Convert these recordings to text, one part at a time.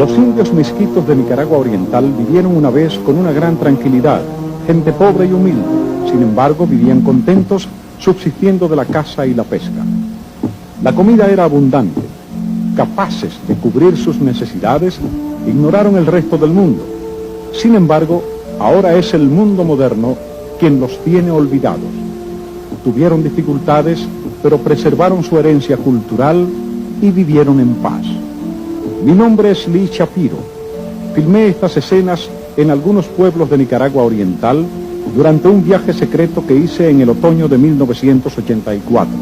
Los indios misquitos de Nicaragua Oriental vivieron una vez con una gran tranquilidad, gente pobre y humilde. Sin embargo, vivían contentos, subsistiendo de la caza y la pesca. La comida era abundante. Capaces de cubrir sus necesidades, ignoraron el resto del mundo. Sin embargo, ahora es el mundo moderno quien los tiene olvidados. Tuvieron dificultades, pero preservaron su herencia cultural y vivieron en paz. Mi nombre es Lee Shapiro. Filmé estas escenas en algunos pueblos de Nicaragua Oriental durante un viaje secreto que hice en el otoño de 1984.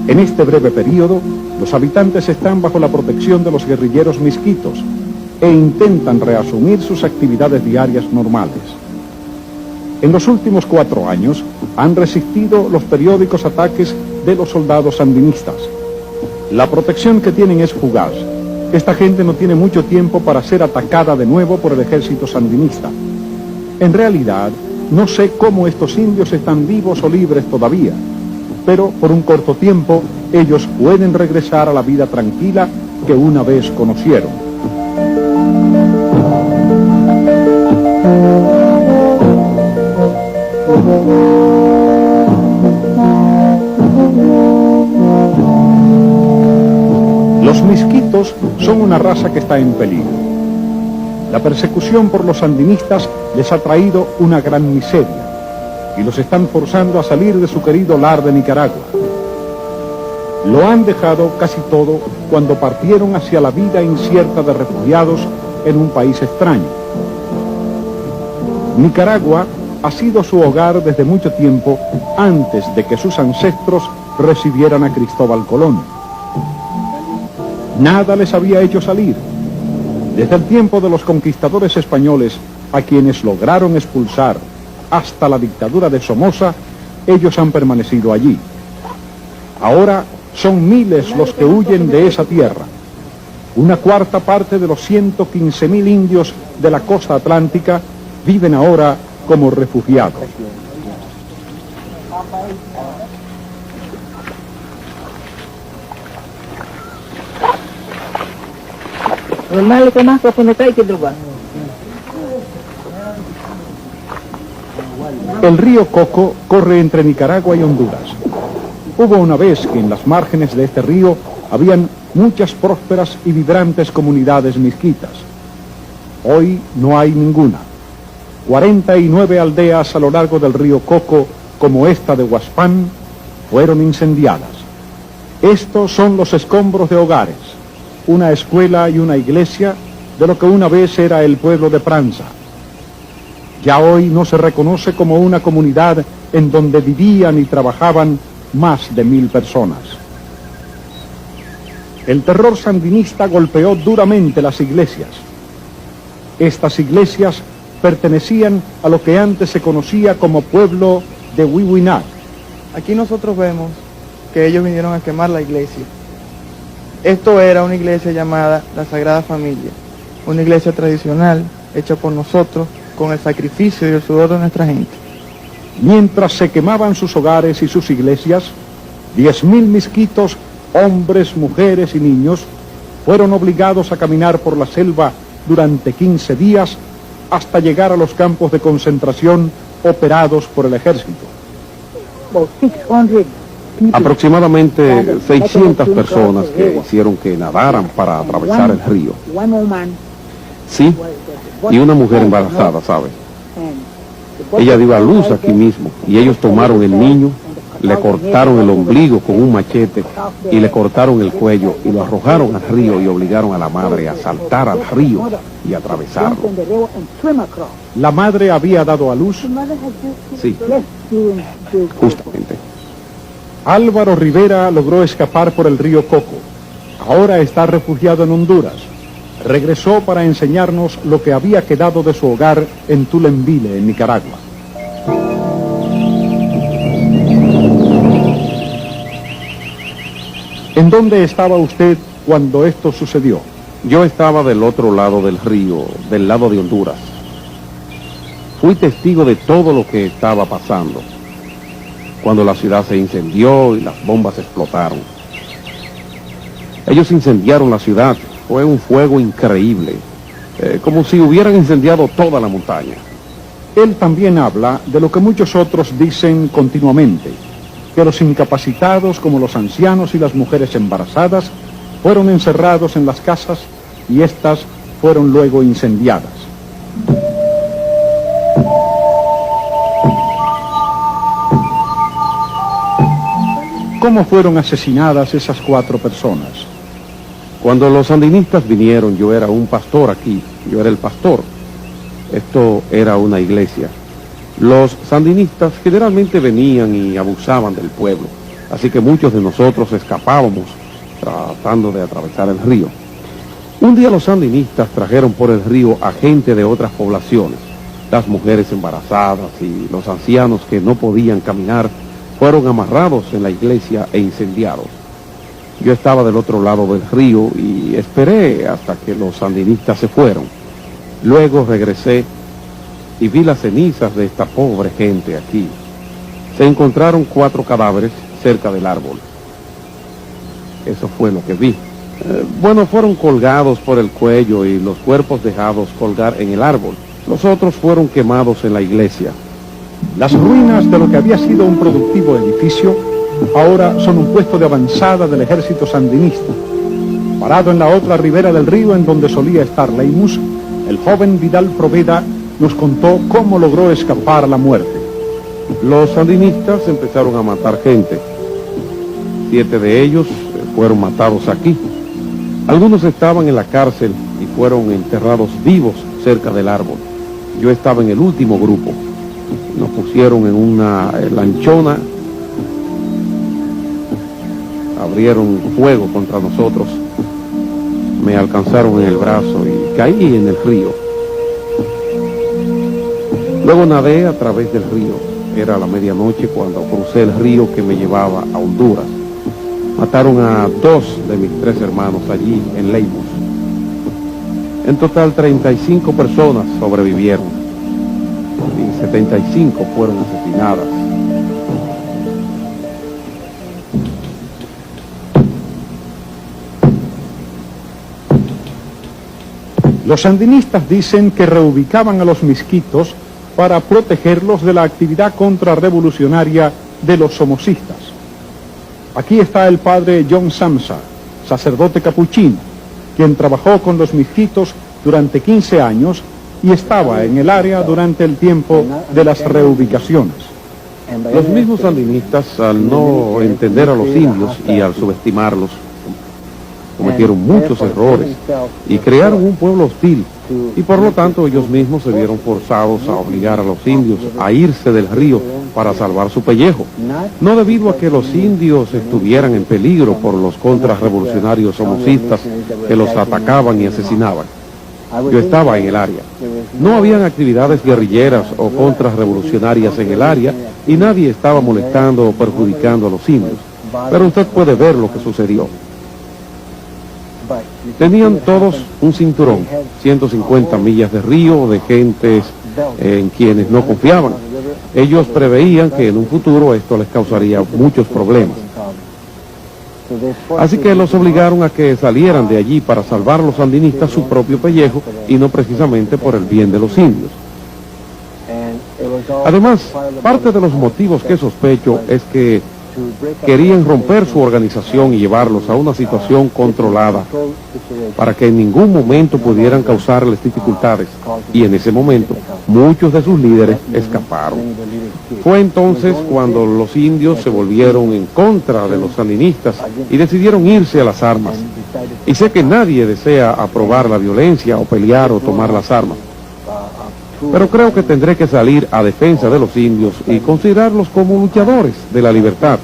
En este breve periodo, los habitantes están bajo la protección de los guerrilleros misquitos e intentan reasumir sus actividades diarias normales. En los últimos 4 años han resistido los periódicos ataques de los soldados sandinistas. La protección que tienen es fugaz. Esta gente no tiene mucho tiempo para ser atacada de nuevo por el ejército sandinista. En realidad, no sé cómo estos indios están vivos o libres todavía, pero por un corto tiempo ellos pueden regresar a la vida tranquila que una vez conocieron. Los misquitos son una raza que está en peligro. La persecución por los sandinistas les ha traído una gran miseria y los están forzando a salir de su querido lar de Nicaragua. Lo han dejado casi todo cuando partieron hacia la vida incierta de refugiados en un país extraño. Nicaragua ha sido su hogar desde mucho tiempo antes de que sus ancestros recibieran a Cristóbal Colón. Nada les había hecho salir. Desde el tiempo de los conquistadores españoles, a quienes lograron expulsar hasta la dictadura de Somoza, ellos han permanecido allí. Ahora son miles los que huyen de esa tierra. Una cuarta parte de los 115.000 indios de la costa atlántica viven ahora como refugiados. El río Coco corre entre Nicaragua y Honduras. Hubo una vez que en las márgenes de este río habían muchas prósperas y vibrantes comunidades misquitas. Hoy no hay ninguna. 49 aldeas a lo largo del río Coco, como esta de Huaspán, fueron incendiadas. Estos son los escombros de hogares, una escuela y una iglesia de lo que una vez era el pueblo de Pranza. Ya hoy no se reconoce como una comunidad en donde vivían y trabajaban más de 1000 personas. El terror sandinista golpeó duramente las iglesias. Estas iglesias pertenecían a lo que antes se conocía como pueblo de Huihuinac. Aquí nosotros vemos que ellos vinieron a quemar la iglesia. Esto era una iglesia llamada la Sagrada Familia, una iglesia tradicional hecha por nosotros con el sacrificio y el sudor de nuestra gente. Mientras se quemaban sus hogares y sus iglesias, 10.000 misquitos, hombres, mujeres y niños, fueron obligados a caminar por la selva durante 15 días hasta llegar a los campos de concentración operados por el ejército. Aproximadamente 600 personas que hicieron que nadaran para atravesar el río. Sí, y una mujer embarazada, ¿sabe? Ella dio a luz aquí mismo y ellos tomaron el niño, le cortaron el ombligo con un machete y le cortaron el cuello y lo arrojaron al río y obligaron a la madre a saltar al río y atravesarlo. ¿La madre había dado a luz? Sí, justamente. Álvaro Rivera logró escapar por el río Coco. Ahora está refugiado en Honduras. Regresó para enseñarnos lo que había quedado de su hogar en Tulenville, en Nicaragua. ¿En dónde estaba usted cuando esto sucedió? Yo estaba del otro lado del río, del lado de Honduras. Fui testigo de todo lo que estaba pasando, cuando la ciudad se incendió y las bombas explotaron. Ellos incendiaron la ciudad Fue un fuego increíble, como si hubieran incendiado toda la montaña. Él también habla de lo que muchos otros dicen continuamente, que los incapacitados como los ancianos y las mujeres embarazadas fueron encerrados en las casas y éstas fueron luego incendiadas. ¿Cómo fueron asesinadas esas 4 personas? Cuando los sandinistas vinieron, yo era un pastor aquí, yo era el pastor. Esto era una iglesia. Los sandinistas generalmente venían y abusaban del pueblo, así que muchos de nosotros escapábamos tratando de atravesar el río. Un día los sandinistas trajeron por el río a gente de otras poblaciones. Las mujeres embarazadas y los ancianos que no podían caminar fueron amarrados en la iglesia e incendiados. Yo estaba del otro lado del río y esperé hasta que los sandinistas se fueron. Luego regresé y vi las cenizas de esta pobre gente aquí. Se encontraron 4 cadáveres cerca del árbol. Eso fue lo que vi. Fueron colgados por el cuello y los cuerpos dejados colgar en el árbol. Los otros fueron quemados en la iglesia. Las ruinas de lo que había sido un productivo edificio ahora son un puesto de avanzada del ejército sandinista. Parado en la otra ribera del río en donde solía estar Leimus, el joven Vidal Proveda nos contó cómo logró escapar a la muerte. Los sandinistas empezaron a matar gente. 7 de ellos fueron matados aquí. Algunos estaban en la cárcel y fueron enterrados vivos cerca del árbol. Yo estaba en el último grupo. Nos pusieron en una lanchona, abrieron fuego contra nosotros, me alcanzaron en el brazo y caí en el río. Luego nadé a través del río. Era la medianoche cuando crucé el río que me llevaba a Honduras. Mataron a 2 de mis 3 hermanos allí en Leimus. En total 35 personas sobrevivieron y 75 fueron asesinadas. Los sandinistas dicen que reubicaban a los misquitos para protegerlos de la actividad contrarrevolucionaria de los somocistas. Aquí está el padre John Samsa, sacerdote capuchino, quien trabajó con los misquitos durante 15 años y estaba en el área durante el tiempo de las reubicaciones. Los mismos sandinistas, al no entender a los indios y al subestimarlos, cometieron muchos errores y crearon un pueblo hostil, y por lo tanto ellos mismos se vieron forzados a obligar a los indios a irse del río para salvar su pellejo, no debido a que los indios estuvieran en peligro por los contrarrevolucionarios somocistas que los atacaban y asesinaban. Yo estaba en el área. No habían actividades guerrilleras o contrarrevolucionarias en el área y nadie estaba molestando o perjudicando a los indios, pero usted puede ver lo que sucedió. Tenían todos un cinturón, 150 millas de río, de gentes en quienes no confiaban. Ellos preveían que en un futuro esto les causaría muchos problemas. Así que los obligaron a que salieran de allí para salvar a los sandinistas su propio pellejo y no precisamente por el bien de los indios. Además, parte de los motivos que sospecho es que querían romper su organización y llevarlos a una situación controlada para que en ningún momento pudieran causarles dificultades, y en ese momento muchos de sus líderes escaparon. Fue entonces cuando los indios se volvieron en contra de los sandinistas y decidieron irse a las armas. Y sé que nadie desea aprobar la violencia o pelear o tomar las armas, pero creo que tendré que salir a defensa de los indios y considerarlos como luchadores de la libertad,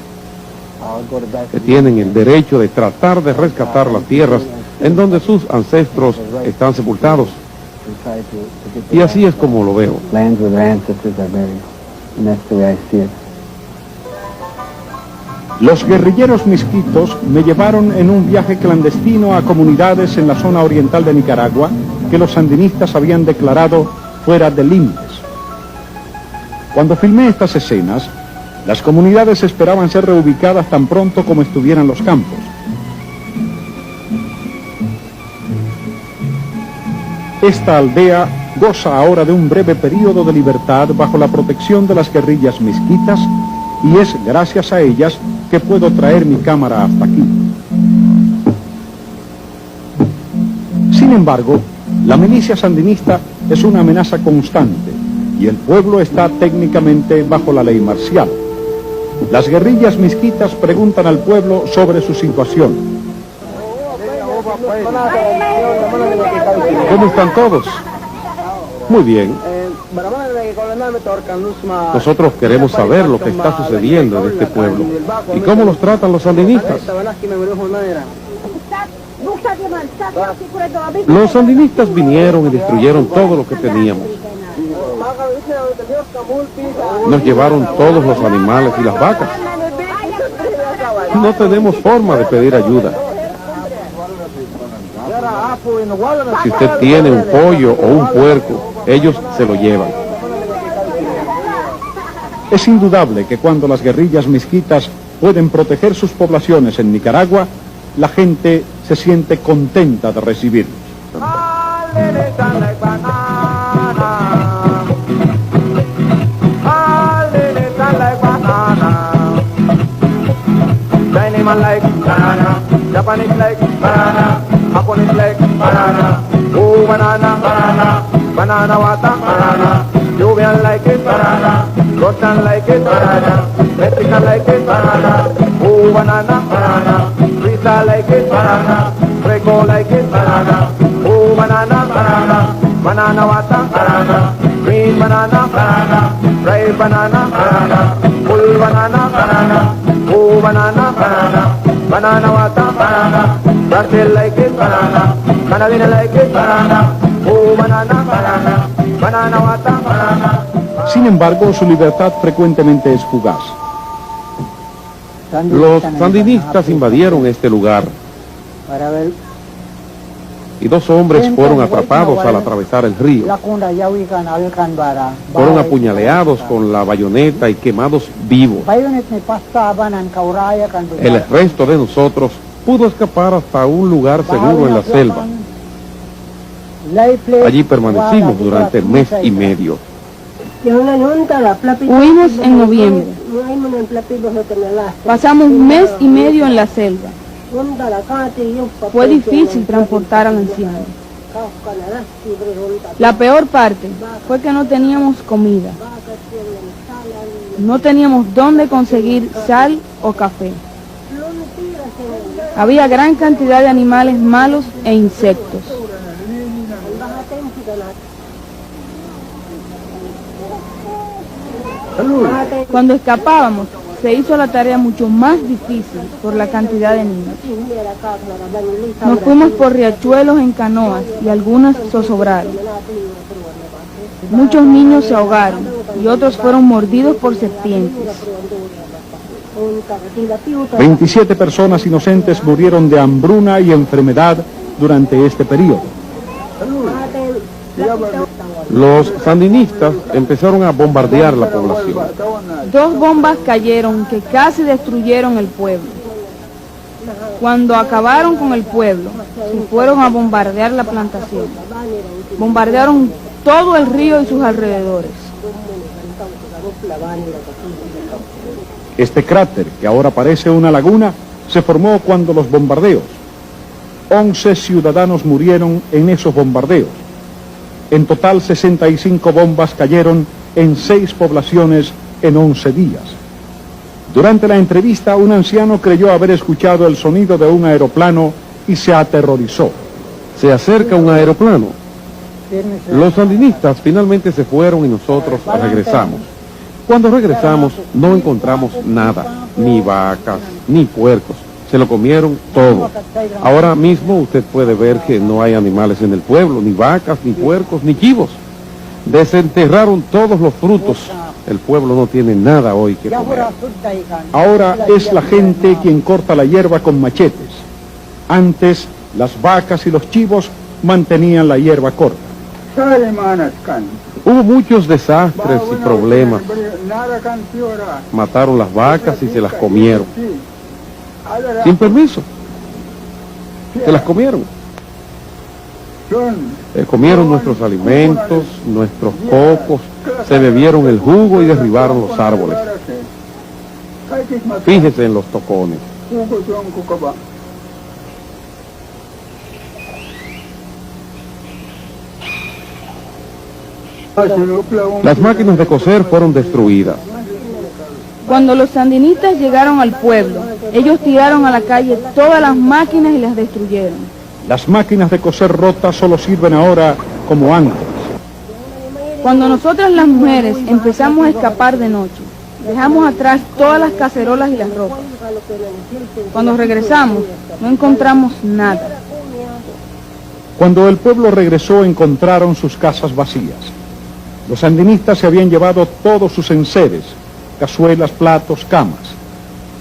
que tienen el derecho de tratar de rescatar las tierras en donde sus ancestros están sepultados. Y así es como lo veo. Los guerrilleros misquitos me llevaron en un viaje clandestino a comunidades en la zona oriental de Nicaragua que los sandinistas habían declarado fuera de límites. Cuando filmé estas escenas, las comunidades esperaban ser reubicadas tan pronto como estuvieran los campos. Esta aldea goza ahora de un breve periodo de libertad bajo la protección de las guerrillas misquitas y es gracias a ellas que puedo traer mi cámara hasta aquí. Sin embargo, la milicia sandinista es una amenaza constante y el pueblo está técnicamente bajo la ley marcial. Las guerrillas misquitas preguntan al pueblo sobre su situación. ¿Cómo están todos? Muy bien. Nosotros queremos saber lo que está sucediendo en este pueblo y cómo los tratan los sandinistas. Los sandinistas vinieron y destruyeron todo lo que teníamos. Nos llevaron todos los animales y las vacas. No tenemos forma de pedir ayuda. Si usted tiene un pollo o un puerco, ellos se lo llevan. Es indudable que cuando las guerrillas misquitas pueden proteger sus poblaciones en Nicaragua, la gente se siente contenta de recibirlos. Chinese like banana, Japanese like banana, Japanese like banana, oh banana, banana, banana water, banana, Julian like it, banana, Russian like it, banana, Mexican like it, banana, oh banana, banana, Lisa like it, banana, Greco like it, banana, oh banana, banana, banana water, banana, green banana, banana, red banana, banana, full banana, banana, oh banana, banana, banana water, banana, Brazil like it, banana, Canadian like it, banana, oh banana, banana, banana water, banana. Sin embargo, su libertad frecuentemente es fugaz. Los sandinistas invadieron este lugar y 2 hombres fueron atrapados al atravesar el río. Fueron apuñaleados con la bayoneta y quemados vivos. El resto de nosotros pudo escapar hasta un lugar seguro en la selva. Allí permanecimos durante mes y medio. Huimos en noviembre. Pasamos un mes y medio en la selva. Fue difícil transportar al anciano. La peor parte fue que no teníamos comida. No teníamos dónde conseguir sal o café. Había gran cantidad de animales malos e insectos. Cuando escapábamos, se hizo la tarea mucho más difícil por la cantidad de niños. Nos fuimos por riachuelos en canoas y algunas zozobraron. Muchos niños se ahogaron y otros fueron mordidos por serpientes. 27 personas inocentes murieron de hambruna y enfermedad durante este periodo. Los sandinistas empezaron a bombardear la población. 2 bombas cayeron que casi destruyeron el pueblo. Cuando acabaron con el pueblo, se fueron a bombardear la plantación. Bombardearon todo el río y sus alrededores. Este cráter, que ahora parece una laguna, se formó cuando los bombardeos. 11 ciudadanos murieron en esos bombardeos. En total, 65 bombas cayeron en 6 poblaciones en 11 días. Durante la entrevista, un anciano creyó haber escuchado el sonido de un aeroplano y se aterrorizó. Se acerca un aeroplano. Los sandinistas finalmente se fueron y nosotros regresamos. Cuando regresamos, no encontramos nada, ni vacas, ni puercos. Se lo comieron todo. Ahora mismo usted puede ver que no hay animales en el pueblo, ni vacas, ni puercos, ni chivos. Desenterraron todos los frutos. El pueblo no tiene nada hoy que comer. Ahora es la gente quien corta la hierba con machetes. Antes, las vacas y los chivos mantenían la hierba corta. Hubo muchos desastres y problemas. Mataron las vacas y se las comieron. Sin permiso. Se las comieron. Comieron nuestros alimentos, nuestros cocos, se bebieron el jugo y derribaron los árboles. Fíjese en los tocones. Las máquinas de coser fueron destruidas. Cuando los sandinistas llegaron al pueblo, ellos tiraron a la calle todas las máquinas y las destruyeron. Las máquinas de coser rotas solo sirven ahora como antes. Cuando nosotras las mujeres empezamos a escapar de noche, dejamos atrás todas las cacerolas y las ropas. Cuando regresamos, no encontramos nada. Cuando el pueblo regresó, encontraron sus casas vacías. Los sandinistas se habían llevado todos sus enseres, cazuelas, platos, camas.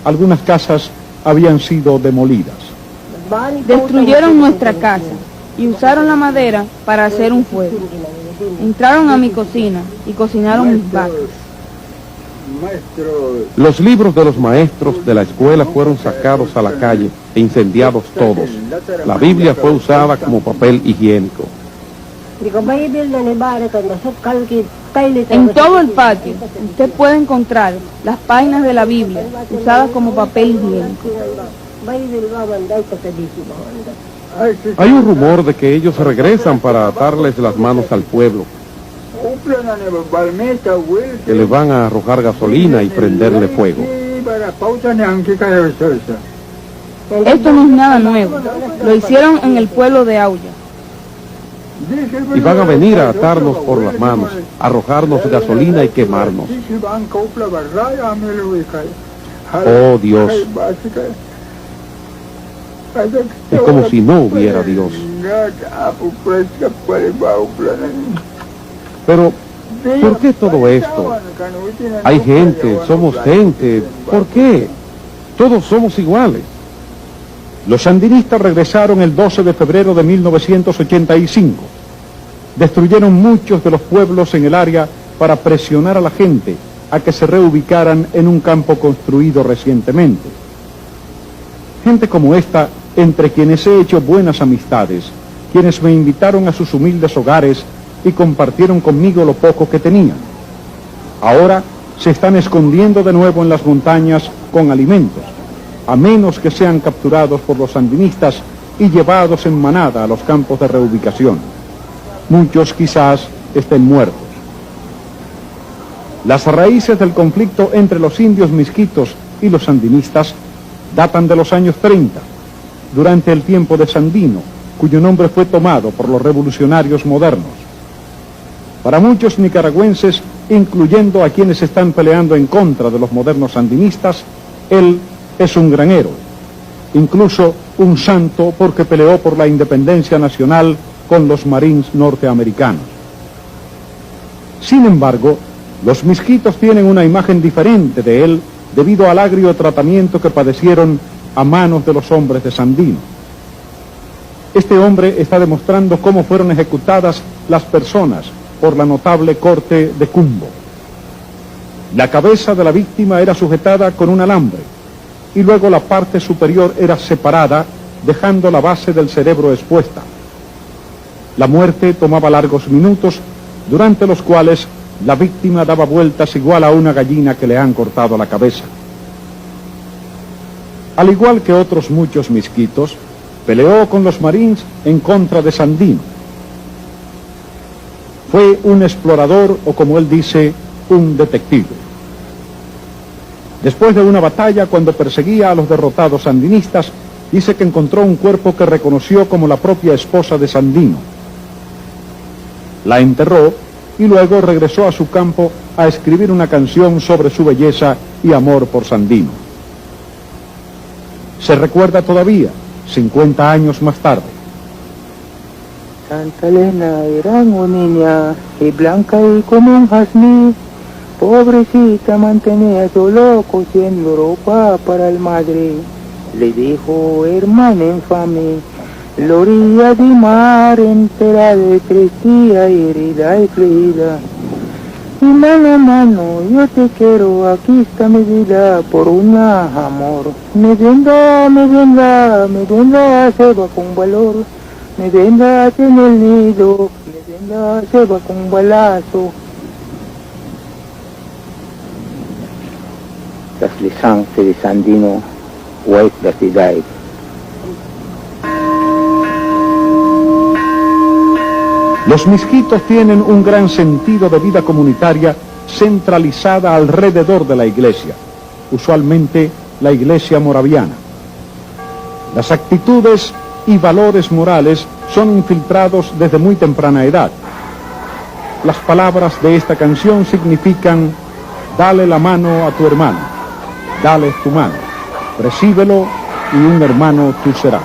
Algunas casas habían sido demolidas. Destruyeron nuestra casa y usaron la madera para hacer un fuego. Entraron a mi cocina y cocinaron mis vacas. Los libros de los maestros de la escuela fueron sacados a la calle e incendiados todos. La Biblia fue usada como papel higiénico. En todo el patio usted puede encontrar las páginas de la Biblia usadas como papel higiénico. Hay un rumor de que ellos regresan para atarles las manos al pueblo, que les van a arrojar gasolina y prenderle fuego. Esto no es nada nuevo, lo hicieron en el pueblo de Aulla. Y van a venir a atarnos por las manos, arrojarnos gasolina y quemarnos. Oh Dios, es como si no hubiera Dios. Pero, ¿por qué todo esto? Hay gente, somos gente, ¿por qué? Todos somos iguales. Los sandinistas regresaron el 12 de febrero de 1985. Destruyeron muchos de los pueblos en el área para presionar a la gente a que se reubicaran en un campo construido recientemente. Gente como esta, entre quienes he hecho buenas amistades, quienes me invitaron a sus humildes hogares y compartieron conmigo lo poco que tenían. Ahora se están escondiendo de nuevo en las montañas con alimentos, a menos que sean capturados por los sandinistas y llevados en manada a los campos de reubicación. Muchos quizás estén muertos. Las raíces del conflicto entre los indios misquitos y los sandinistas datan de los años 30, durante el tiempo de Sandino, cuyo nombre fue tomado por los revolucionarios modernos. Para muchos nicaragüenses, incluyendo a quienes están peleando en contra de los modernos sandinistas, él es un gran héroe, incluso un santo porque peleó por la independencia nacional con los Marines norteamericanos. Sin embargo, los misquitos tienen una imagen diferente de él debido al agrio tratamiento que padecieron a manos de los hombres de Sandino. Este hombre está demostrando cómo fueron ejecutadas las personas por la notable corte de Cumbo. La cabeza de la víctima era sujetada con un alambre y luego la parte superior era separada, dejando la base del cerebro expuesta. La muerte tomaba largos minutos, durante los cuales la víctima daba vueltas igual a una gallina que le han cortado la cabeza. Al igual que otros muchos misquitos, peleó con los Marines en contra de Sandino. Fue un explorador, o como él dice, un detective. Después de una batalla, cuando perseguía a los derrotados sandinistas, dice que encontró un cuerpo que reconoció como la propia esposa de Sandino. La enterró y luego regresó a su campo a escribir una canción sobre su belleza y amor por Sandino. Se recuerda todavía, 50 años más tarde. Santa Elena era una niña y blanca y como un jazmín. Pobrecita mantenía su loco siendo ropa para el madre. Le dijo, hermana infame, la orilla de mar entera de crecía y herida y fluida. Y mano a mano, yo te quiero, aquí está mi vida por un amor. Me venda, se va con valor. me vendrás en el nido, me vendrás, se va con un balazo. Das lisanse de Sandino, White that he died. Los misquitos tienen un gran sentido de vida comunitaria centralizada alrededor de la iglesia, usualmente la iglesia moraviana. Las actitudes y valores morales son infiltrados desde muy temprana edad. Las palabras de esta canción significan: dale la mano a tu hermano, dale tu mano, recíbelo y un hermano tú serás.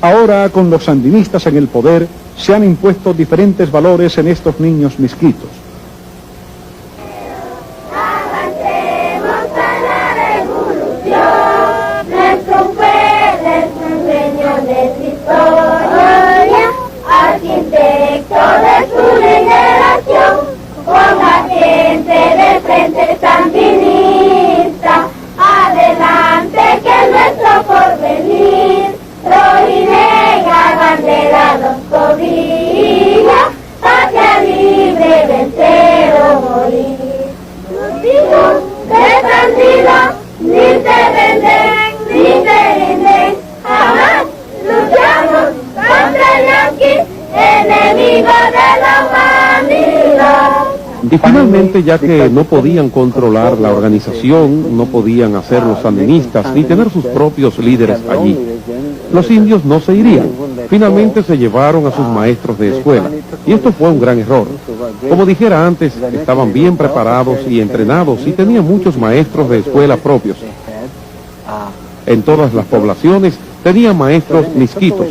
Ahora, con los sandinistas en el poder, se han impuesto diferentes valores en estos niños misquitos. Avancemos a la revolución, nuestro pueblo es un señor de su historia, arquitecto de su liberación, con la gente de frente sandinista, adelante que es nuestro porvenir. Roja y negra bandera nos cobija, patria libre, vencer o morir. Los hijos de Sandino ni se venden, ni se rinden, jamás luchamos contra el yanqui, enemigo de la humanidad. Y finalmente, ya que no podían controlar la organización, no podían hacer los sandinistas ni tener sus propios líderes allí, los indios no se irían. Finalmente se llevaron a sus maestros de escuela, y esto fue un gran error. Como dijera antes, estaban bien preparados y entrenados y tenían muchos maestros de escuela propios. En todas las poblaciones tenían maestros misquitos,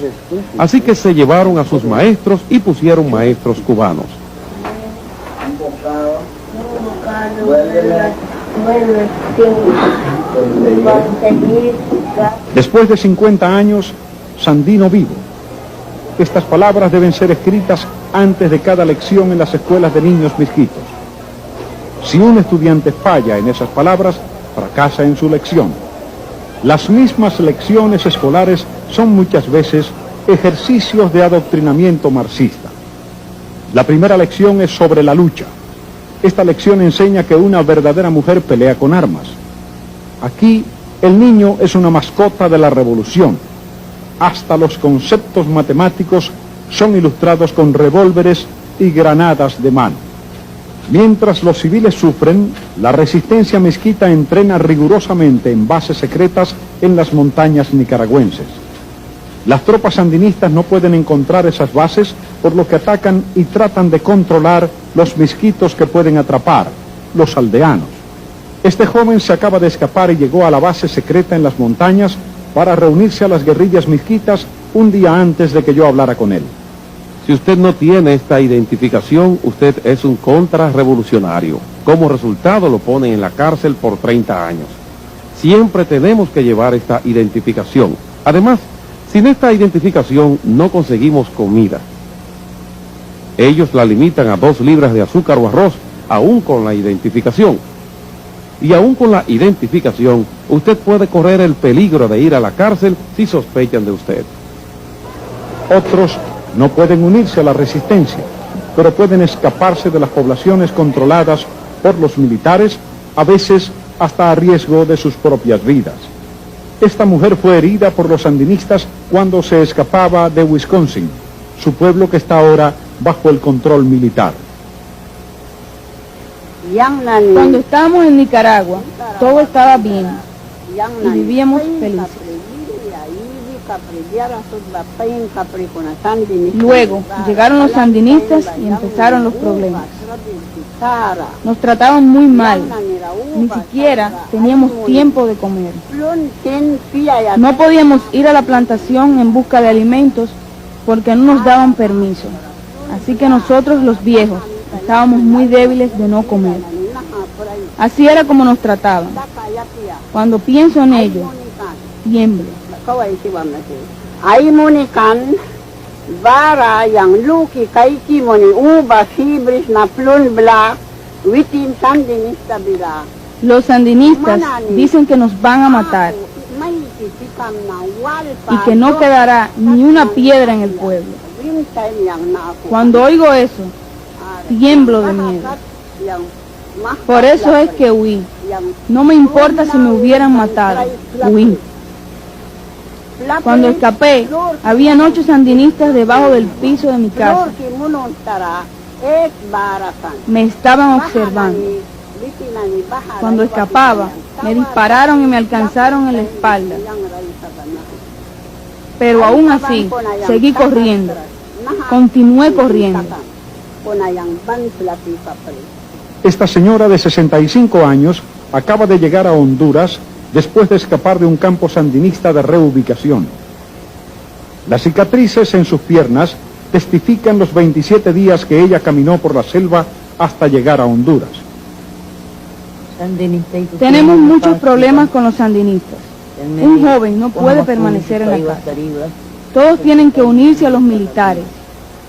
así que se llevaron a sus maestros y pusieron maestros cubanos. Después de 50 años, Sandino vivo. Estas palabras deben ser escritas antes de cada lección en las escuelas de niños misquitos. Si un estudiante falla en esas palabras, fracasa en su lección. Las mismas lecciones escolares son muchas veces ejercicios de adoctrinamiento marxista. La primera lección es sobre la lucha. Esta lección enseña que una verdadera mujer pelea con armas. Aquí, el niño es una mascota de la revolución. Hasta los conceptos matemáticos son ilustrados con revólveres y granadas de mano. Mientras los civiles sufren, la resistencia misquita entrena rigurosamente en bases secretas en las montañas nicaragüenses. Las tropas sandinistas no pueden encontrar esas bases, por lo que atacan y tratan de controlar los misquitos que pueden atrapar, los aldeanos. Este joven se acaba de escapar y llegó a la base secreta en las montañas para reunirse a las guerrillas misquitas un día antes de que yo hablara con él. Si usted no tiene esta identificación, usted es un contrarrevolucionario. Como resultado lo ponen en la cárcel por 30 años. Siempre tenemos que llevar esta identificación. Además, sin esta identificación no conseguimos comida. Ellos la limitan a 2 libras de azúcar o arroz, aún con la identificación. Y aún con la identificación, usted puede correr el peligro de ir a la cárcel si sospechan de usted. Otros no pueden unirse a la resistencia, pero pueden escaparse de las poblaciones controladas por los militares, a veces hasta a riesgo de sus propias vidas. Esta mujer fue herida por los sandinistas cuando se escapaba de Wisconsin, su pueblo que está ahora bajo el control militar. Cuando estábamos en Nicaragua, todo estaba bien y vivíamos felices. Luego llegaron los sandinistas y empezaron los problemas. Nos trataban muy mal, ni siquiera teníamos tiempo de comer. No podíamos ir a la plantación en busca de alimentos porque no nos daban permiso. Así que nosotros los viejos estábamos muy débiles de no comer. Así era como nos trataban. Cuando pienso en ello, tiemblo. Bara yang luki kaiki moni uba fibris na plun bla witin sandinista bila. Los sandinistas dicen que nos van a matar y que no quedará ni una piedra en el pueblo. Cuando oigo eso, tiemblo de miedo. Por eso es que huí. No me importa si me hubieran matado, huí. Cuando escapé, habían 8 sandinistas debajo del piso de mi casa. Me estaban observando. Cuando escapaba, me dispararon y me alcanzaron en la espalda. Pero aún así, seguí corriendo. Continué corriendo. Esta señora de 65 años acaba de llegar a Honduras después de escapar de un campo sandinista de reubicación. Las cicatrices en sus piernas testifican los 27 días que ella caminó por la selva hasta llegar a Honduras. Tenemos muchos problemas con los sandinistas. Un joven no puede permanecer en la casa. Todos tienen que unirse a los militares.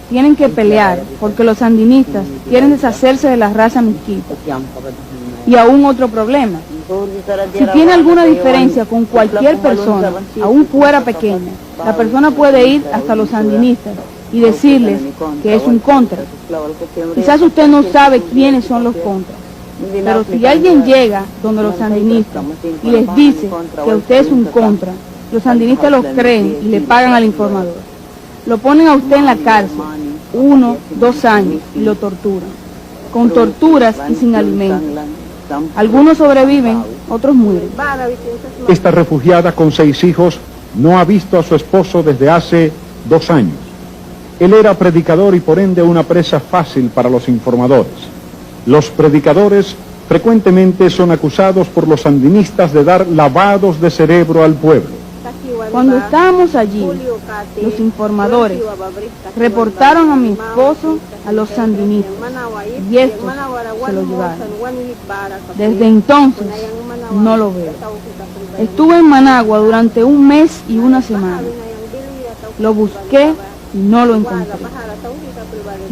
Tienen que pelear porque los sandinistas quieren deshacerse de la raza misquita. Y aún otro problema. Si tiene alguna diferencia con cualquier persona, aún fuera pequeña, la persona puede ir hasta los sandinistas y decirles que es un contra. Quizás usted no sabe quiénes son los contras, pero si alguien llega donde los sandinistas y les dice que usted es un contra, los sandinistas lo creen y le pagan al informador. Lo ponen a usted en la cárcel, 1, 2 años, y lo torturan, con torturas y sin alimento. Algunos sobreviven, otros mueren. Esta refugiada con 6 hijos no ha visto a su esposo desde hace 2 años. Él era predicador y por ende una presa fácil para los informadores. Los predicadores frecuentemente son acusados por los sandinistas de dar lavados de cerebro al pueblo. Cuando estábamos allí, los informadores reportaron a mi esposo a los sandinistas y estos se lo llevaron. Desde entonces no lo veo. Estuve en Managua durante 1 mes y 1 semana. Lo busqué y no lo encontré.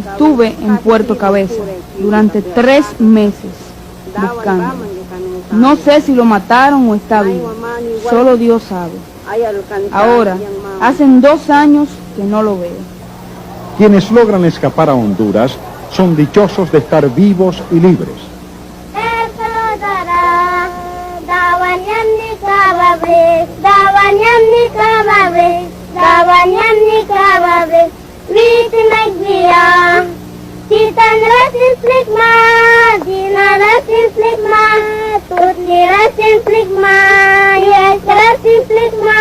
Estuve en Puerto Cabeza durante 3 meses buscando. No sé si lo mataron o está vivo. Solo Dios sabe. Ahora, hacen 2 años que no lo veo. Quienes logran escapar a Honduras son dichosos de estar vivos y libres. Titan rasin fligma, Dina rasin fligma, Tutli rasin fligma, Yes rasin fligma,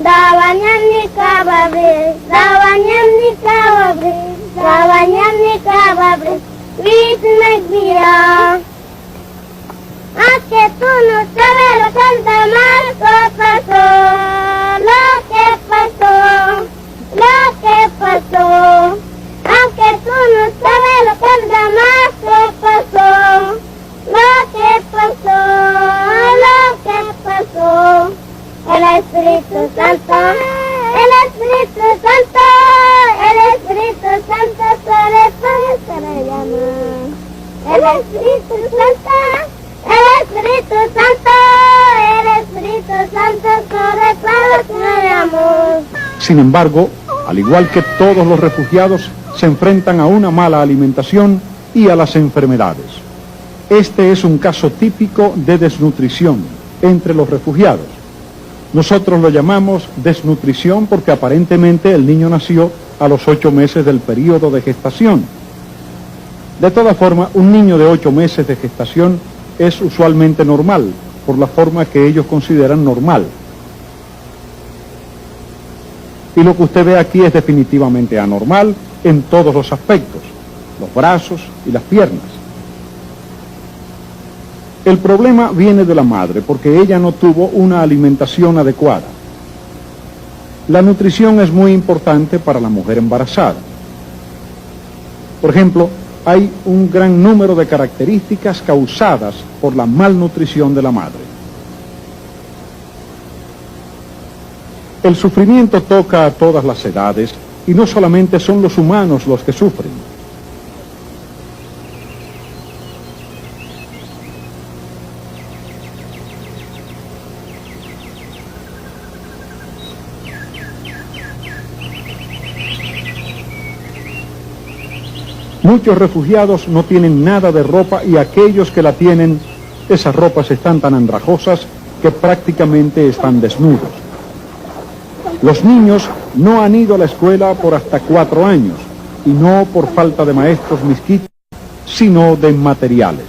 Dawanyam ni kababris, Dawanyam ni kababris, Dawanyam ni kababris, Wit nagbira. Aunque tú no sabes lo que el Damasco pasó, lo que pasó, lo que pasó. Aunque tú no sabes lo que el Damasco pasó, lo que pasó, lo que pasó. El Espíritu Santo, el Espíritu Santo, el Espíritu Santo sobre todo se le llama. El Espíritu Santo, el Espíritu Santo, el Espíritu Santo sobre todo se le llama. Sin embargo, al igual que todos los refugiados, se enfrentan a una mala alimentación y a las enfermedades. Este es un caso típico de desnutrición entre los refugiados. Nosotros lo llamamos desnutrición porque aparentemente el niño nació a los 8 meses del periodo de gestación. De todas formas, un niño de 8 meses de gestación es usualmente normal, por la forma que ellos consideran normal. Y lo que usted ve aquí es definitivamente anormal en todos los aspectos, los brazos y las piernas. El problema viene de la madre, porque ella no tuvo una alimentación adecuada. La nutrición es muy importante para la mujer embarazada. Por ejemplo, hay un gran número de características causadas por la malnutrición de la madre. El sufrimiento toca a todas las edades y no solamente son los humanos los que sufren. Muchos refugiados no tienen nada de ropa y aquellos que la tienen, esas ropas están tan andrajosas que prácticamente están desnudos. Los niños no han ido a la escuela por hasta 4 años y no por falta de maestros misquitos, sino de materiales.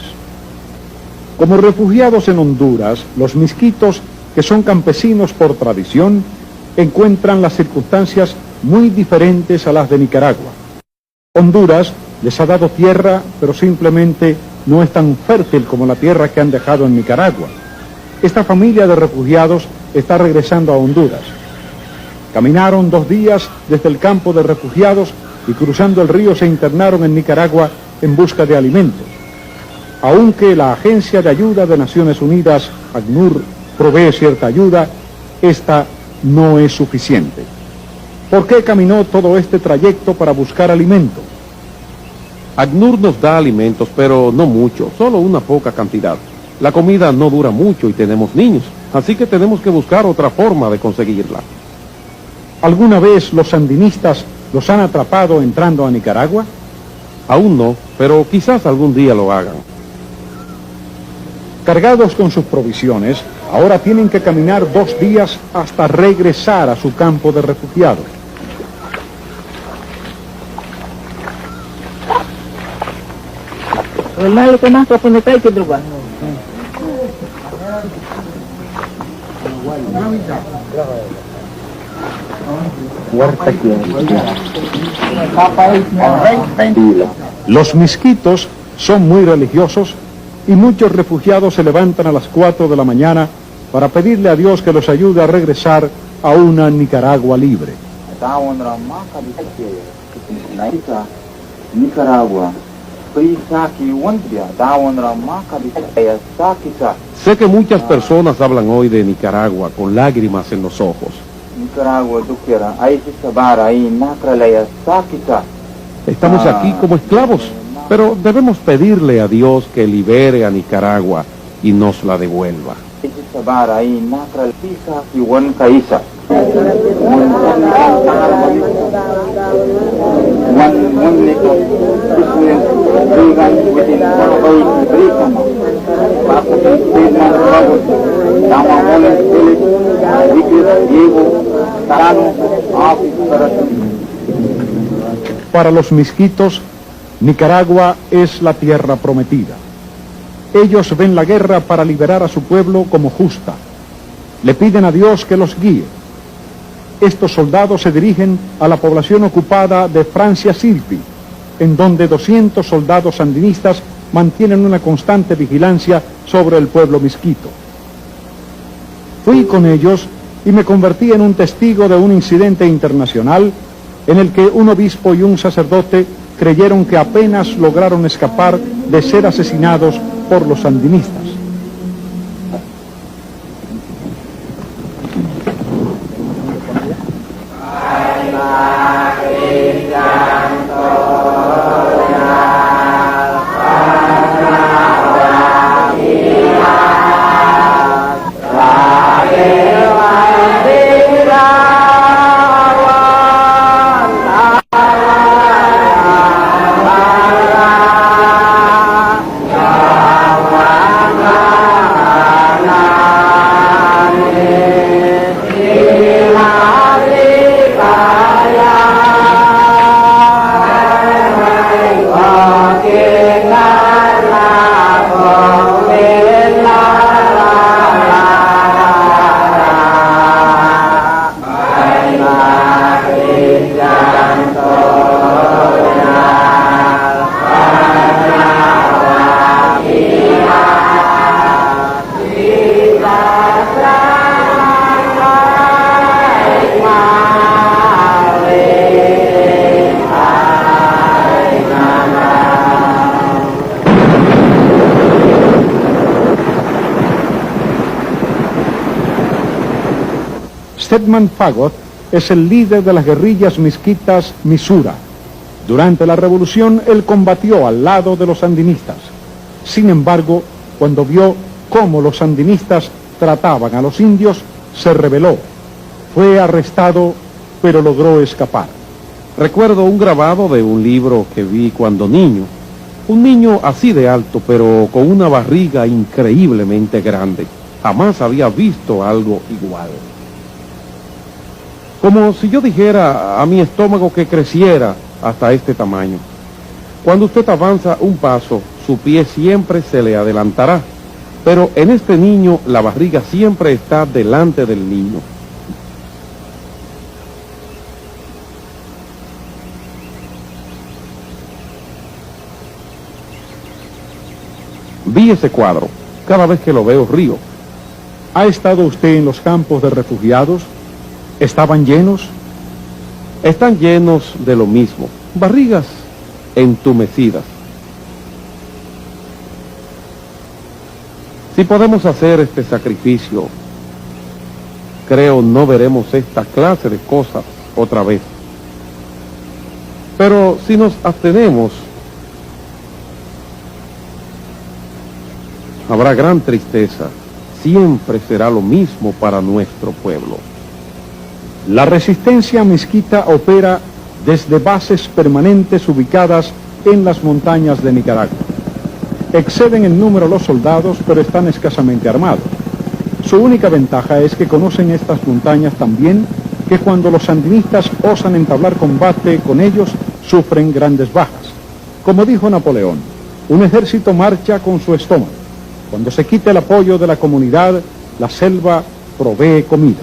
Como refugiados en Honduras, los misquitos, que son campesinos por tradición, encuentran las circunstancias muy diferentes a las de Nicaragua. Honduras les ha dado tierra, pero simplemente no es tan fértil como la tierra que han dejado en Nicaragua. Esta familia de refugiados está regresando a Honduras. Caminaron 2 días desde el campo de refugiados y cruzando el río se internaron en Nicaragua en busca de alimentos. Aunque la Agencia de Ayuda de Naciones Unidas, ACNUR, provee cierta ayuda, esta no es suficiente. ¿Por qué caminó todo este trayecto para buscar alimento? ACNUR nos da alimentos, pero no mucho, solo una poca cantidad. La comida no dura mucho y tenemos niños, así que tenemos que buscar otra forma de conseguirla. ¿Alguna vez los sandinistas los han atrapado entrando a Nicaragua? Aún no, pero quizás algún día lo hagan. Cargados con sus provisiones, ahora tienen que caminar 2 días hasta regresar a su campo de refugiados. Normal ko na, kapunta tayo sa druga. Los misquitos son muy religiosos y muchos refugiados se levantan a las 4 de la mañana para pedirle a Dios que los ayude a regresar a una Nicaragua libre. Nicaragua. Sé que muchas personas hablan hoy de Nicaragua con lágrimas en los ojos. Estamos aquí como esclavos, pero debemos pedirle a Dios que libere a Nicaragua y nos la devuelva. Para los misquitos, Nicaragua es la tierra prometida. Ellos ven la guerra para liberar a su pueblo como justa. Le piden a Dios que los guíe. Estos soldados se dirigen a la población ocupada de Francia Silpi, en donde 200 soldados sandinistas mantienen una constante vigilancia sobre el pueblo misquito. Fui con ellos y me convertí en un testigo de un incidente internacional en el que un obispo y un sacerdote creyeron que apenas lograron escapar de ser asesinados por los sandinistas. Sedman Fagot es el líder de las guerrillas misquitas Misura. Durante la revolución, él combatió al lado de los sandinistas. Sin embargo, cuando vio cómo los sandinistas trataban a los indios, se rebeló. Fue arrestado, pero logró escapar. Recuerdo un grabado de un libro que vi cuando niño. Un niño así de alto, pero con una barriga increíblemente grande. Jamás había visto algo igual. Como si yo dijera a mi estómago que creciera hasta este tamaño. Cuando usted avanza un paso, su pie siempre se le adelantará. Pero en este niño, la barriga siempre está delante del niño. Vi ese cuadro. Cada vez que lo veo río. ¿Ha estado usted en los campos de refugiados? ¿Estaban llenos? Están llenos de lo mismo. Barrigas entumecidas. Si podemos hacer este sacrificio, creo no veremos esta clase de cosas otra vez. Pero si nos abstenemos, habrá gran tristeza. Siempre será lo mismo para nuestro pueblo. La resistencia misquita opera desde bases permanentes ubicadas en las montañas de Nicaragua. Exceden en número los soldados, pero están escasamente armados. Su única ventaja es que conocen estas montañas tan bien que cuando los sandinistas osan entablar combate con ellos, sufren grandes bajas. Como dijo Napoleón, un ejército marcha con su estómago. Cuando se quita el apoyo de la comunidad, la selva provee comida.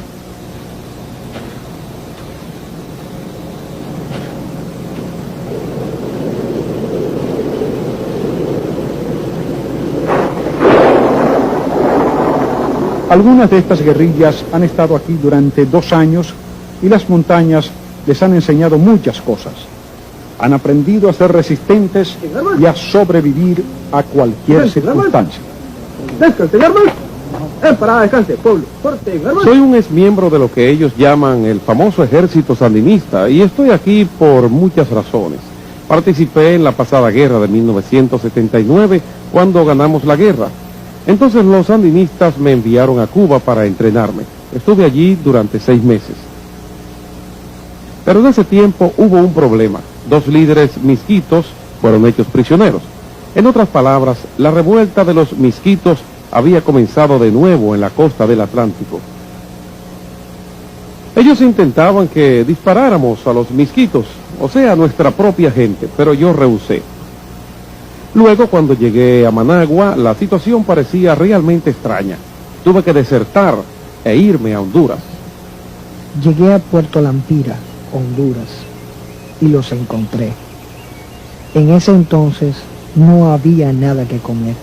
Algunas de estas guerrillas han estado aquí durante 2 años y las montañas les han enseñado muchas cosas. Han aprendido a ser resistentes y a sobrevivir a cualquier circunstancia. Soy un exmiembro de lo que ellos llaman el famoso ejército sandinista y estoy aquí por muchas razones. Participé en la pasada guerra de 1979 cuando ganamos la guerra. Entonces los sandinistas me enviaron a Cuba para entrenarme. Estuve allí durante 6 meses. Pero en ese tiempo hubo un problema. 2 líderes misquitos fueron hechos prisioneros. En otras palabras, la revuelta de los misquitos había comenzado de nuevo en la costa del Atlántico. Ellos intentaban que disparáramos a los misquitos, o sea, a nuestra propia gente, pero yo rehusé. Luego, cuando llegué a Managua, la situación parecía realmente extraña. Tuve que desertar e irme a Honduras. Llegué a Puerto Lampira, Honduras, y los encontré. En ese entonces no había nada que comer.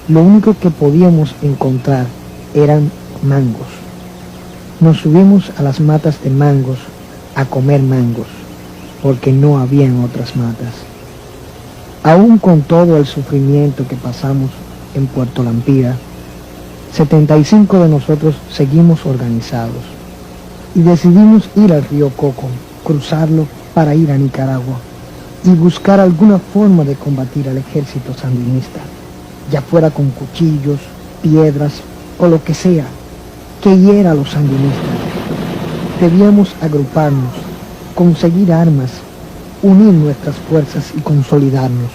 Lo único que podíamos encontrar eran mangos. Nos subimos a las matas de mangos a comer mangos, porque no habían otras matas. Aún con todo el sufrimiento que pasamos en Puerto Lampira, 75 de nosotros seguimos organizados y decidimos ir al río Coco, cruzarlo para ir a Nicaragua y buscar alguna forma de combatir al ejército sandinista, ya fuera con cuchillos, piedras o lo que sea, que hiera a los sandinistas. Debíamos agruparnos, conseguir armas, unir nuestras fuerzas y consolidarnos.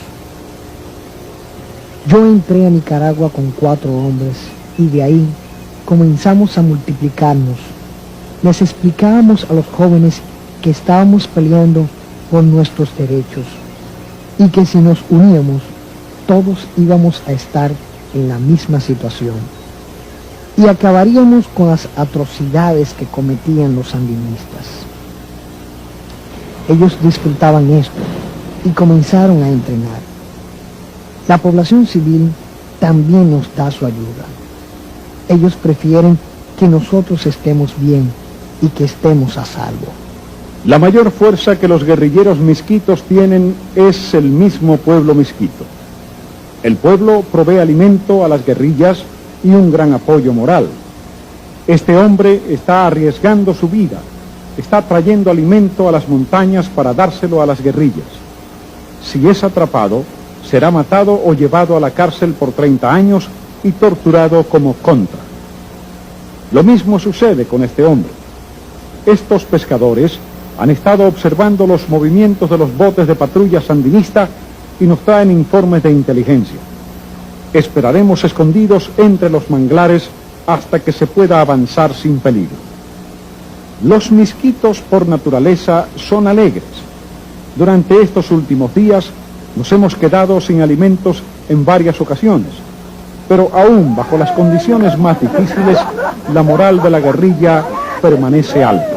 Yo entré a Nicaragua con 4 hombres y de ahí comenzamos a multiplicarnos. Les explicábamos a los jóvenes que estábamos peleando por nuestros derechos y que si nos uníamos, todos íbamos a estar en la misma situación y acabaríamos con las atrocidades que cometían los sandinistas. Ellos disfrutaban esto y comenzaron a entrenar. La población civil también nos da su ayuda. Ellos prefieren que nosotros estemos bien y que estemos a salvo. La mayor fuerza que los guerrilleros misquitos tienen es el mismo pueblo misquito. El pueblo provee alimento a las guerrillas y un gran apoyo moral. Este hombre está arriesgando su vida, está trayendo alimento a las montañas para dárselo a las guerrillas. Si es atrapado, será matado o llevado a la cárcel por 30 años y torturado como contra. Lo mismo sucede con este hombre. Estos pescadores han estado observando los movimientos de los botes de patrulla sandinista y nos traen informes de inteligencia. Esperaremos escondidos entre los manglares hasta que se pueda avanzar sin peligro. Los misquitos por naturaleza son alegres. Durante estos últimos días nos hemos quedado sin alimentos en varias ocasiones, pero aún bajo las condiciones más difíciles, la moral de la guerrilla permanece alta.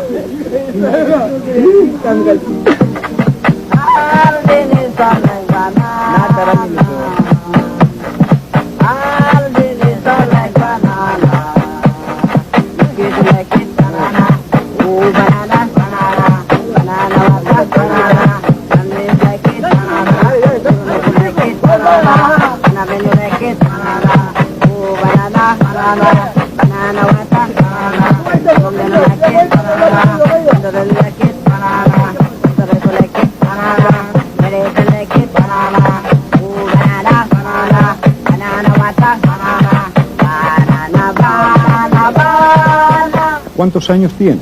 ¿Cuántos años tienes?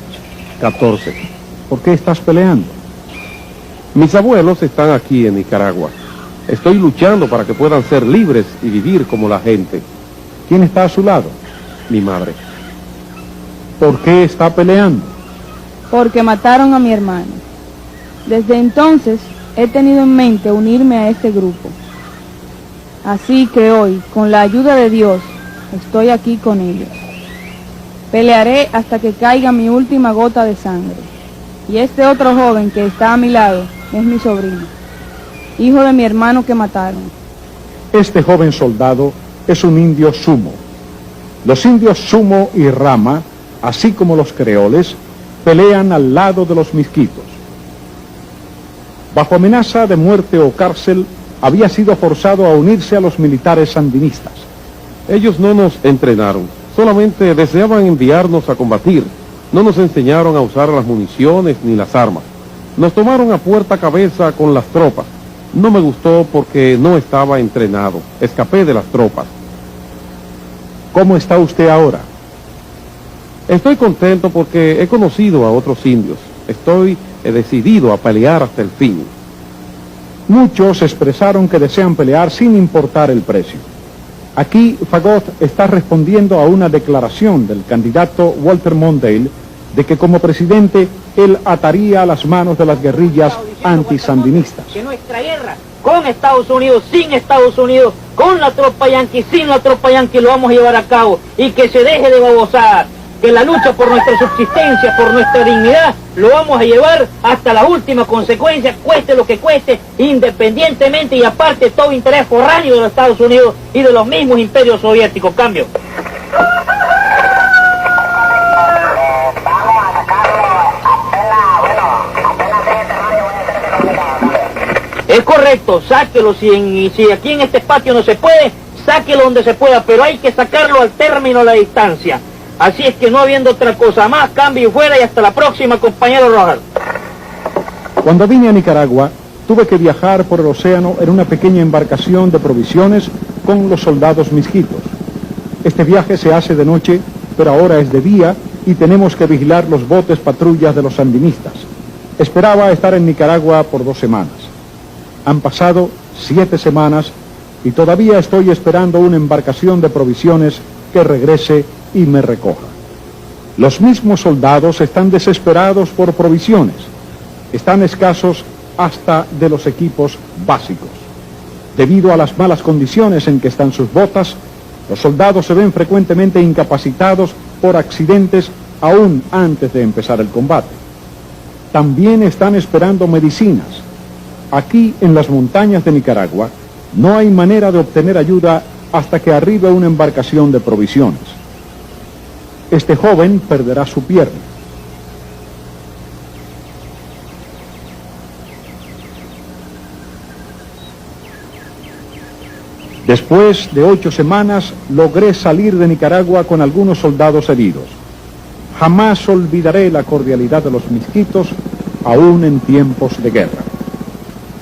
14. ¿Por qué estás peleando? Mis abuelos están aquí en Nicaragua. Estoy luchando para que puedan ser libres y vivir como la gente. ¿Quién está a su lado? Mi madre. ¿Por qué está peleando? Porque mataron a mi hermano. Desde entonces he tenido en mente unirme a este grupo. Así que hoy, con la ayuda de Dios, estoy aquí con ellos. Pelearé hasta que caiga mi última gota de sangre. Y este otro joven que está a mi lado es mi sobrino, hijo de mi hermano que mataron. Este joven soldado es un indio sumo. Los indios sumo y rama, así como los creoles, pelean al lado de los misquitos. Bajo amenaza de muerte o cárcel, había sido forzado a unirse a los militares sandinistas. Ellos no nos entrenaron. Solamente deseaban enviarnos a combatir. No nos enseñaron a usar las municiones ni las armas. Nos tomaron a puerta cabeza con las tropas. No me gustó porque no estaba entrenado. Escapé de las tropas. ¿Cómo está usted ahora? Estoy contento porque he conocido a otros indios. Estoy decidido a pelear hasta el fin. Muchos expresaron que desean pelear sin importar el precio. Aquí Fagot está respondiendo a una declaración del candidato Walter Mondale de que como presidente él ataría las manos de las guerrillas antisandinistas. Que nuestra guerra con Estados Unidos, sin Estados Unidos, con la tropa yanqui, sin la tropa yanqui lo vamos a llevar a cabo y que se deje de babosadas. Que la lucha por nuestra subsistencia, por nuestra dignidad, lo vamos a llevar hasta la última consecuencia, cueste lo que cueste, independientemente y aparte de todo interés foráneo de los Estados Unidos y de los mismos imperios soviéticos. Cambio. Es correcto, sáquelo, si aquí en este patio no se puede, sáquelo donde se pueda, pero hay que sacarlo al término de la distancia. Así es que no habiendo otra cosa más, cambio y fuera y hasta la próxima, compañero Rojas. Cuando vine a Nicaragua, tuve que viajar por el océano en una pequeña embarcación de provisiones con los soldados misquitos. Este viaje se hace de noche, pero ahora es de día y tenemos que vigilar los botes patrullas de los sandinistas. Esperaba estar en Nicaragua por 2 semanas. Han pasado 7 semanas y todavía estoy esperando una embarcación de provisiones que regrese y me recoja. Los mismos soldados están desesperados por provisiones. Están escasos hasta de los equipos básicos. Debido a las malas condiciones en que están sus botas, los soldados se ven frecuentemente incapacitados por accidentes aún antes de empezar el combate. También están esperando medicinas. Aquí en las montañas de Nicaragua no hay manera de obtener ayuda hasta que arribe una embarcación de provisiones. Este joven perderá su pierna. Después de 8 semanas, logré salir de Nicaragua con algunos soldados heridos. Jamás olvidaré la cordialidad de los misquitos, aún en tiempos de guerra.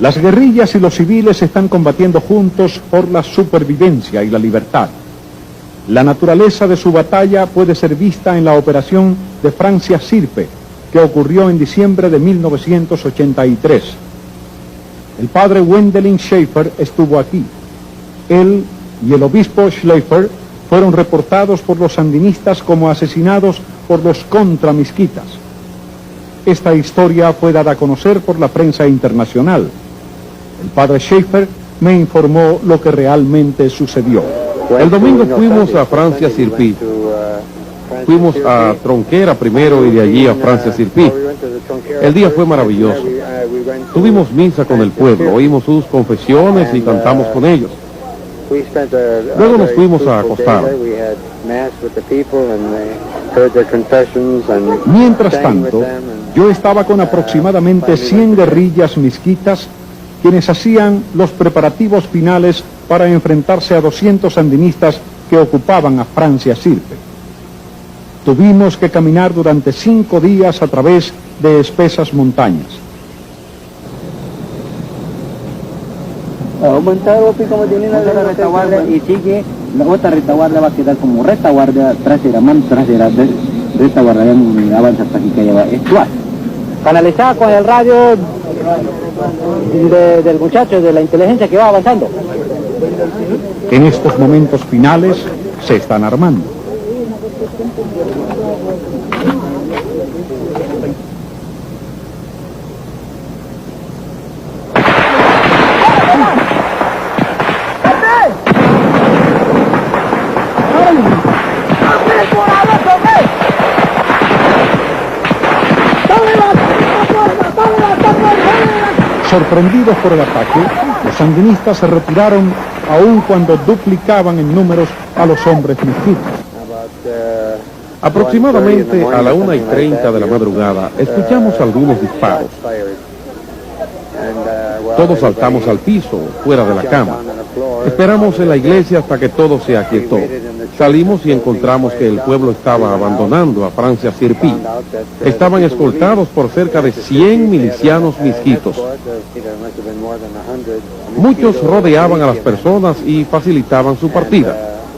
Las guerrillas y los civiles están combatiendo juntos por la supervivencia y la libertad. La naturaleza de su batalla puede ser vista en la operación de Francia Sirpe, que ocurrió en diciembre de 1983. El padre Wendelin Schaeffer estuvo aquí. Él y el obispo Schleifer fueron reportados por los sandinistas como asesinados por los contramisquitas. Esta historia fue dada a conocer por la prensa internacional. El padre Schaeffer me informó lo que realmente sucedió. El domingo fuimos a Francia Sirpi. Fuimos a Tronquera primero y de allí a Francia Sirpi. El día fue maravilloso. Tuvimos misa con el pueblo, oímos sus confesiones y cantamos con ellos. Luego nos fuimos a acostar. Mientras tanto, yo estaba con aproximadamente 100 guerrillas misquitas, quienes hacían los preparativos finales para enfrentarse a 200 sandinistas que ocupaban a Francia Sirpe. Tuvimos que caminar durante 5 días a través de espesas montañas. Aumentado como tiene la retaguardia y sigue, la otra retaguardia va a quedar como retaguardia trasera, mano trasera, retaguardia avanza hasta aquí que lleva estuar. Canalizada con el radio del muchacho de la inteligencia que va avanzando. En estos momentos finales se están armando. Sorprendidos por el ataque, los sandinistas se retiraron aun cuando duplicaban en números a los hombres misquitos. Aproximadamente a la 1:30 de la madrugada, escuchamos algunos disparos. Todos saltamos al piso, fuera de la cama. Esperamos en la iglesia hasta que todo se aquietó. Salimos y encontramos que el pueblo estaba abandonando a Francia Sirpi. Estaban escoltados por cerca de 100 milicianos misquitos. Muchos rodeaban a las personas y facilitaban su partida.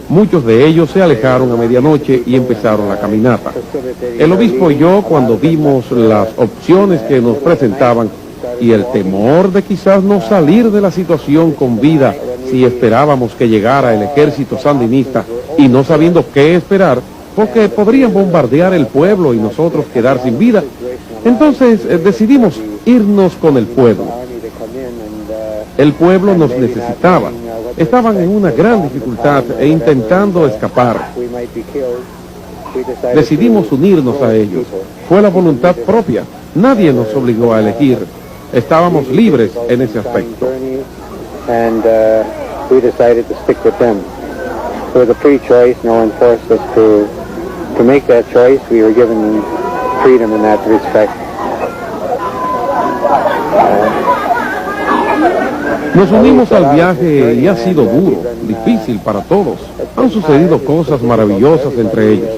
Muchos de ellos se alejaron a medianoche y empezaron la caminata. El obispo y yo, cuando vimos las opciones que nos presentaban y el temor de quizás no salir de la situación con vida si esperábamos que llegara el ejército sandinista y no sabiendo qué esperar, porque podrían bombardear el pueblo y nosotros quedar sin vida, entonces decidimos irnos con el pueblo. El pueblo nos necesitaba. Estaban en una gran dificultad e intentando escapar. Decidimos unirnos a ellos. Fue la voluntad propia. Nadie nos obligó a elegir. Estábamos libres en ese aspecto. We decided to stick with them. It was a free choice. No one forced us to make that choice. We were given freedom in that respect. Nos unimos al viaje y ha sido duro, difícil para todos. Han sucedido cosas maravillosas entre ellos.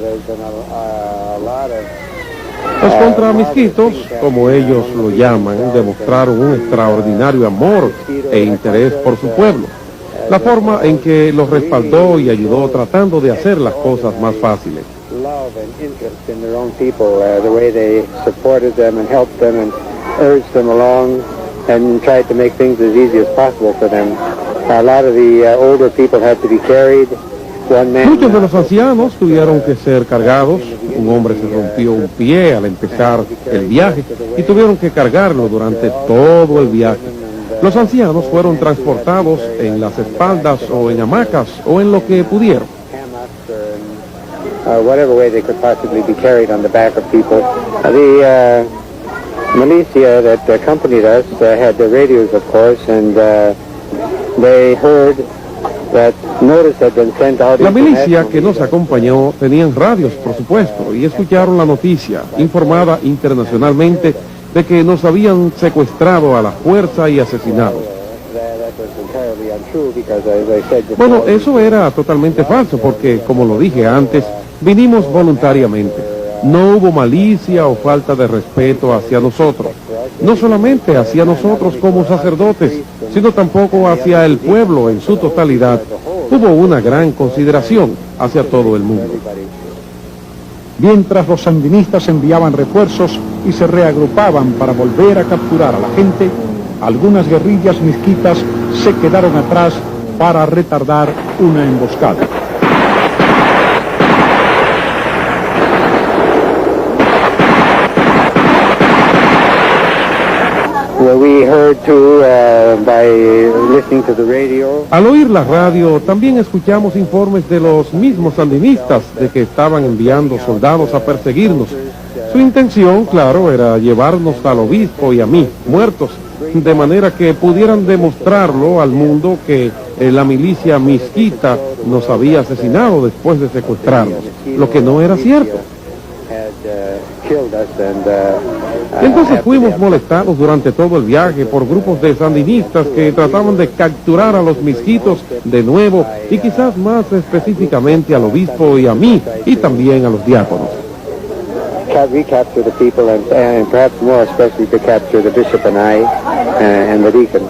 Los contramisquitos, como ellos lo llaman, demostraron un extraordinario amor e interés por su pueblo. La forma en que los respaldó y ayudó tratando de hacer las cosas más fáciles. Love and interest in their own people, the way they supported them and helped them and urged them along and tried to make things as easy as possible for them. A lot of the older people had to be carried. Muchos de los ancianos tuvieron que ser cargados. Un hombre se rompió un pie al empezar el viaje y tuvieron que cargarlo durante todo el viaje. Los ancianos fueron transportados en las espaldas o en hamacas o en lo que pudieron. Whatever way they could possibly be carried on the back of people. The militia that accompanied us had the radios, of course, and they heard that notice had been sent out. La milicia que nos acompañó tenían radios, por supuesto, y escucharon la noticia, informada internacionalmente, de que nos habían secuestrado a la fuerza y asesinado. Bueno, eso era totalmente falso, porque, como lo dije antes, vinimos voluntariamente. No hubo malicia o falta de respeto hacia nosotros, no solamente hacia nosotros como sacerdotes, sino tampoco hacia el pueblo en su totalidad. Hubo una gran consideración hacia todo el mundo. Mientras los sandinistas enviaban refuerzos y se reagrupaban para volver a capturar a la gente, algunas guerrillas misquitas se quedaron atrás para retardar una emboscada. Al oír la radio, también escuchamos informes de los mismos sandinistas de que estaban enviando soldados a perseguirnos. Su intención, claro, era llevarnos al obispo y a mí, muertos, de manera que pudieran demostrarlo al mundo que la milicia misquita nos había asesinado después de secuestrarnos, lo que no era cierto. Entonces fuimos molestados durante todo el viaje por grupos de sandinistas que trataban de capturar a los misquitos de nuevo y quizás más específicamente al obispo y a mí y también a los diáconos. Recapture the people and perhaps more especially to capture the bishop and I and the deacon.